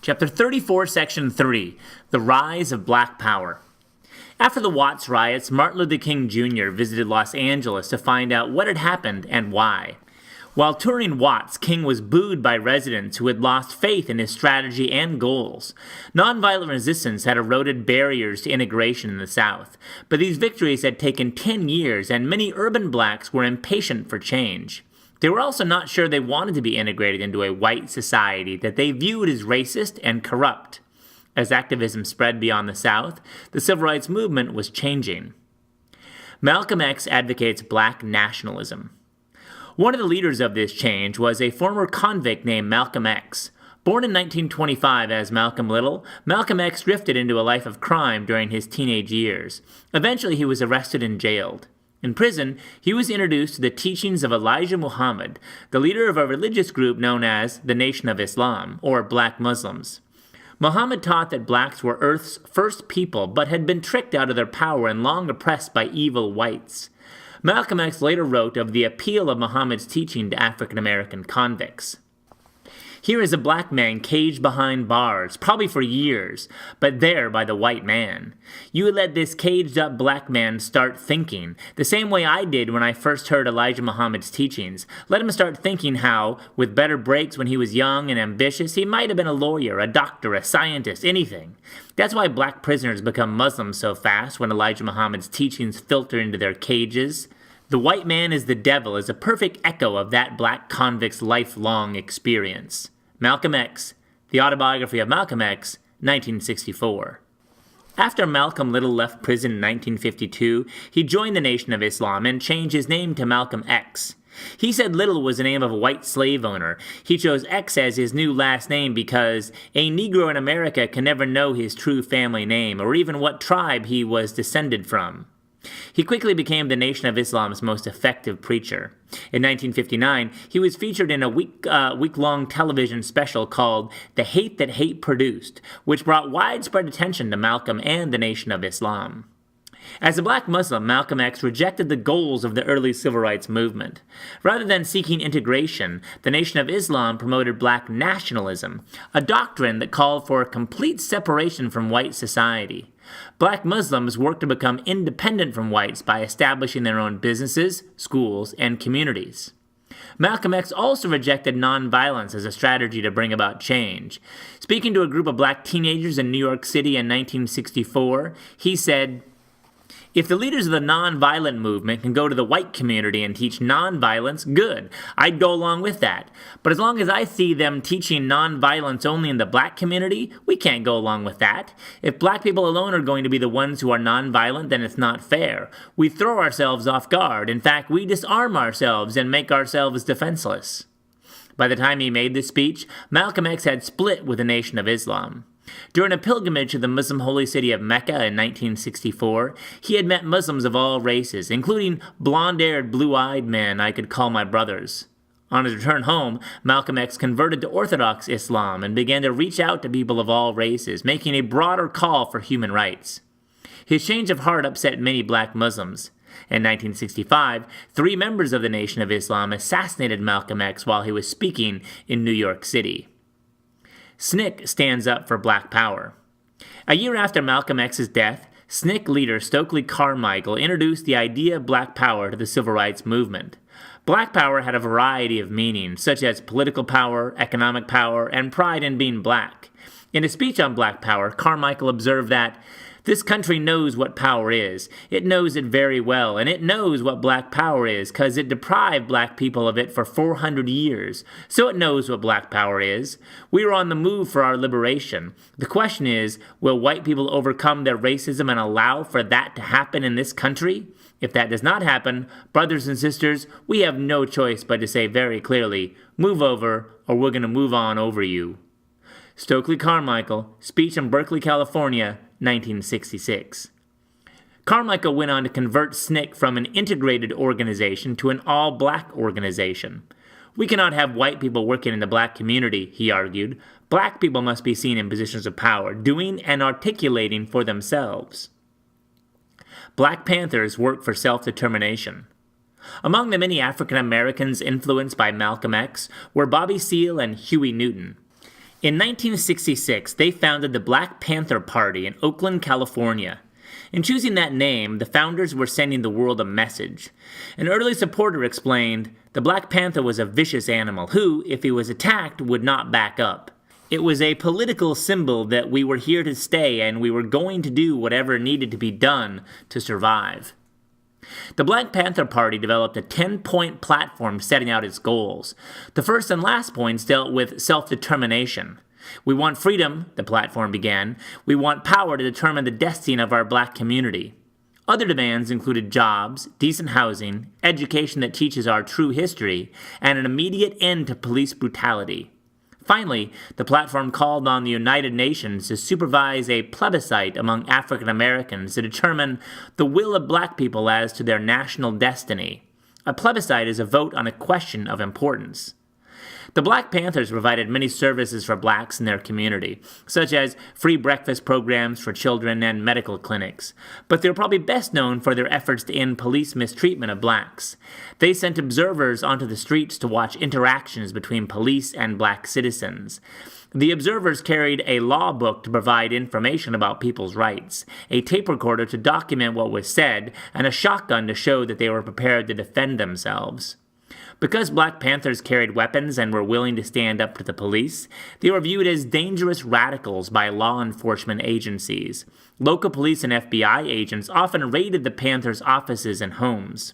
Chapter 34, Section 3, The Rise of Black Power. After the Watts riots, Martin Luther King Jr. visited Los Angeles to find out what had happened and why. While touring Watts, King was booed by residents who had lost faith in his strategy and goals. Nonviolent resistance had eroded barriers to integration in the South, but these victories had taken 10 years, and many urban blacks were impatient for change. They were also not sure they wanted to be integrated into a white society that they viewed as racist and corrupt. As activism spread beyond the South, the civil rights movement was changing. Malcolm X advocates black nationalism. One of the leaders of this change was a former convict named Malcolm X. Born in 1925 as Malcolm Little, Malcolm X drifted into a life of crime during his teenage years. Eventually, he was arrested and jailed. In prison, he was introduced to the teachings of Elijah Muhammad, the leader of a religious group known as the Nation of Islam, or Black Muslims. Muhammad taught that blacks were Earth's first people, but had been tricked out of their power and long oppressed by evil whites. Malcolm X later wrote of the appeal of Muhammad's teaching to African American convicts. Here is a black man caged behind bars, probably for years, but there by the white man. You would let this caged-up black man start thinking, the same way I did when I first heard Elijah Muhammad's teachings. Let him start thinking how, with better breaks when he was young and ambitious, he might have been a lawyer, a doctor, a scientist, anything. That's why black prisoners become Muslims so fast when Elijah Muhammad's teachings filter into their cages. The white man is the devil is a perfect echo of that black convict's lifelong experience. Malcolm X, The Autobiography of Malcolm X, 1964. After Malcolm Little left prison in 1952, he joined the Nation of Islam and changed his name to Malcolm X. He said Little was the name of a white slave owner. He chose X as his new last name because a Negro in America can never know his true family name or even what tribe he was descended from. He quickly became the Nation of Islam's most effective preacher. In 1959, he was featured in a week-long television special called The Hate That Hate Produced, which brought widespread attention to Malcolm and the Nation of Islam. As a black Muslim, Malcolm X rejected the goals of the early civil rights movement. Rather than seeking integration, the Nation of Islam promoted black nationalism, a doctrine that called for a complete separation from white society. Black Muslims worked to become independent from whites by establishing their own businesses, schools, and communities. Malcolm X also rejected nonviolence as a strategy to bring about change. Speaking to a group of black teenagers in New York City in 1964, he said, "If the leaders of the nonviolent movement can go to the white community and teach nonviolence, good. I'd go along with that. But as long as I see them teaching nonviolence only in the black community, we can't go along with that. If black people alone are going to be the ones who are nonviolent, then it's not fair. We throw ourselves off guard. In fact, we disarm ourselves and make ourselves defenseless." By the time he made this speech, Malcolm X had split with the Nation of Islam. During a pilgrimage to the Muslim holy city of Mecca in 1964, he had met Muslims of all races, including blonde-haired, blue-eyed men I could call my brothers. On his return home, Malcolm X converted to Orthodox Islam and began to reach out to people of all races, making a broader call for human rights. His change of heart upset many black Muslims. In 1965, 3 members of the Nation of Islam assassinated Malcolm X while he was speaking in New York City. SNCC stands up for black power. A year after Malcolm X's death, SNCC leader Stokely Carmichael introduced the idea of black power to the civil rights movement. Black power had a variety of meanings, such as political power, economic power, and pride in being black. In a speech on black power, Carmichael observed that this country knows what power is. It knows it very well, and it knows what black power is because it deprived black people of it for 400 years. So it knows what black power is. We are on the move for our liberation. The question is, will white people overcome their racism and allow for that to happen in this country? If that does not happen, brothers and sisters, we have no choice but to say very clearly, move over or we're going to move on over you. Stokely Carmichael, speech in Berkeley, California, 1966. Carmichael went on to convert SNCC from an integrated organization to an all-black organization. We cannot have white people working in the black community, he argued. Black people must be seen in positions of power, doing and articulating for themselves. Black Panthers work for self-determination. Among the many African Americans influenced by Malcolm X were Bobby Seale and Huey Newton. In 1966, they founded the Black Panther Party in Oakland, California. In choosing that name, the founders were sending the world a message. An early supporter explained, "The Black Panther was a vicious animal who, if he was attacked, would not back up. It was a political symbol that we were here to stay and we were going to do whatever needed to be done to survive." The Black Panther Party developed a 10-point platform setting out its goals. The first and last points dealt with self-determination. "We want freedom," the platform began. "We want power to determine the destiny of our black community." Other demands included jobs, decent housing, education that teaches our true history, and an immediate end to police brutality. Finally, the platform called on the United Nations to supervise a plebiscite among African Americans to determine the will of black people as to their national destiny. A plebiscite is a vote on a question of importance. The Black Panthers provided many services for blacks in their community, such as free breakfast programs for children and medical clinics, but they were probably best known for their efforts to end police mistreatment of blacks. They sent observers onto the streets to watch interactions between police and black citizens. The observers carried a law book to provide information about people's rights, a tape recorder to document what was said, and a shotgun to show that they were prepared to defend themselves. Because Black Panthers carried weapons and were willing to stand up to the police, they were viewed as dangerous radicals by law enforcement agencies. Local police and FBI agents often raided the Panthers' offices and homes.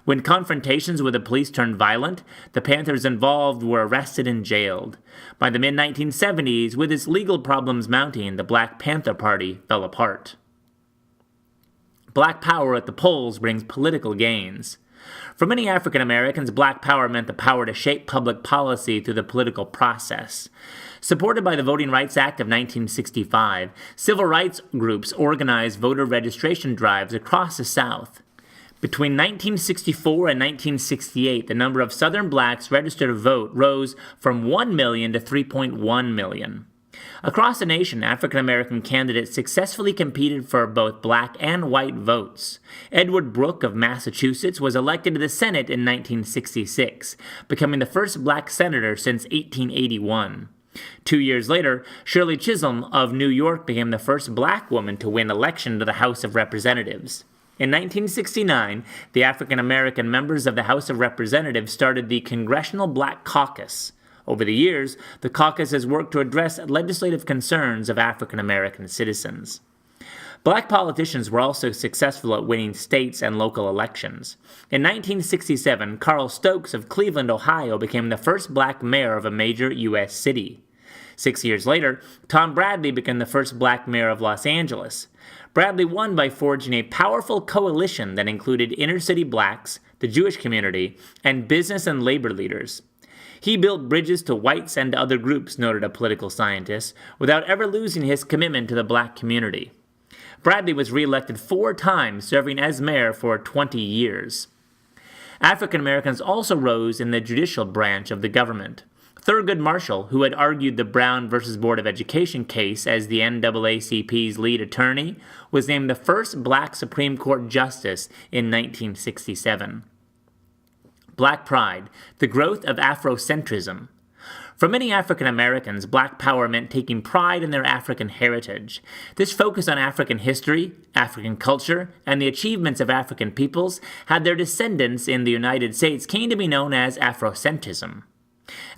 When confrontations with the police turned violent, the Panthers involved were arrested and jailed. By the mid-1970s, with its legal problems mounting, the Black Panther Party fell apart. Black power at the polls brings political gains. For many African Americans, black power meant the power to shape public policy through the political process. Supported by the Voting Rights Act of 1965, civil rights groups organized voter registration drives across the South. Between 1964 and 1968, the number of Southern blacks registered to vote rose from 1 million to 3.1 million. Across the nation, African American candidates successfully competed for both black and white votes. Edward Brooke of Massachusetts was elected to the Senate in 1966, becoming the first black senator since 1881. 2 years later, Shirley Chisholm of New York became the first black woman to win election to the House of Representatives. In 1969, the African American members of the House of Representatives started the Congressional Black Caucus. Over the years, the caucus has worked to address legislative concerns of African American citizens. Black politicians were also successful at winning states and local elections. In 1967, Carl Stokes of Cleveland, Ohio, became the first black mayor of a major U.S. city. 6 years later, Tom Bradley became the first black mayor of Los Angeles. Bradley won by forging a powerful coalition that included inner-city blacks, the Jewish community, and business and labor leaders. He built bridges to whites and to other groups, noted a political scientist, without ever losing his commitment to the black community. Bradley was re-elected 4 times, serving as mayor for 20 years. African Americans also rose in the judicial branch of the government. Thurgood Marshall, who had argued the Brown v. Board of Education case as the NAACP's lead attorney, was named the first black Supreme Court justice in 1967. Black pride, the growth of Afrocentrism. For many African Americans, black power meant taking pride in their African heritage. This focus on African history, African culture, and the achievements of African peoples had their descendants in the United States came to be known as Afrocentrism.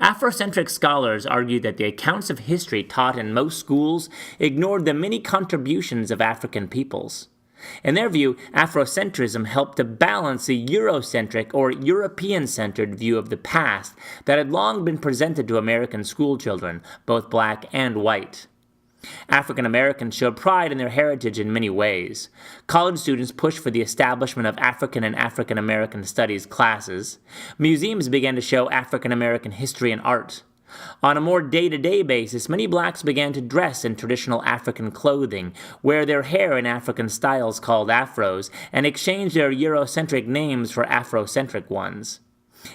Afrocentric scholars argued that the accounts of history taught in most schools ignored the many contributions of African peoples. In their view, Afrocentrism helped to balance the Eurocentric or European-centered view of the past that had long been presented to American schoolchildren, both black and white. African Americans showed pride in their heritage in many ways. College students pushed for the establishment of African and African American studies classes. Museums began to show African American history and art. On a more day-to-day basis, many blacks began to dress in traditional African clothing, wear their hair in African styles called afros, and exchange their Eurocentric names for Afrocentric ones.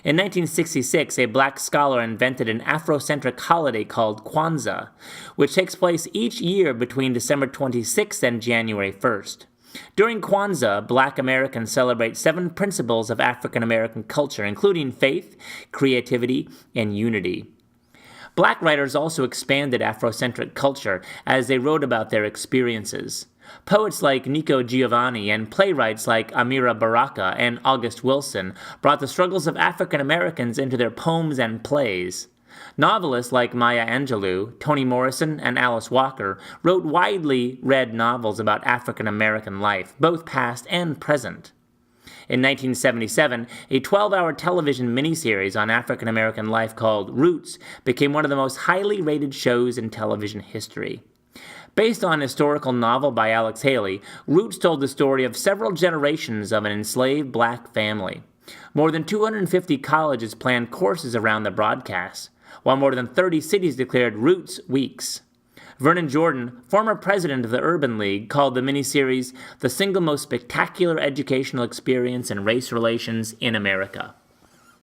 In 1966, a black scholar invented an Afrocentric holiday called Kwanzaa, which takes place each year between December 26th and January 1st. During Kwanzaa, black Americans celebrate 7 principles of African American culture, including faith, creativity, and unity. Black writers also expanded Afrocentric culture as they wrote about their experiences. Poets like Nico Giovanni and playwrights like Amira Baraka and August Wilson brought the struggles of African Americans into their poems and plays. Novelists like Maya Angelou, Toni Morrison, and Alice Walker wrote widely read novels about African American life, both past and present. In 1977, a 12-hour television miniseries on African American life called Roots became one of the most highly rated shows in television history. Based on a historical novel by Alex Haley, Roots told the story of several generations of an enslaved black family. More than 250 colleges planned courses around the broadcast, while more than 30 cities declared Roots Weeks. Vernon Jordan, former president of the Urban League, called the miniseries the single most spectacular educational experience in race relations in America.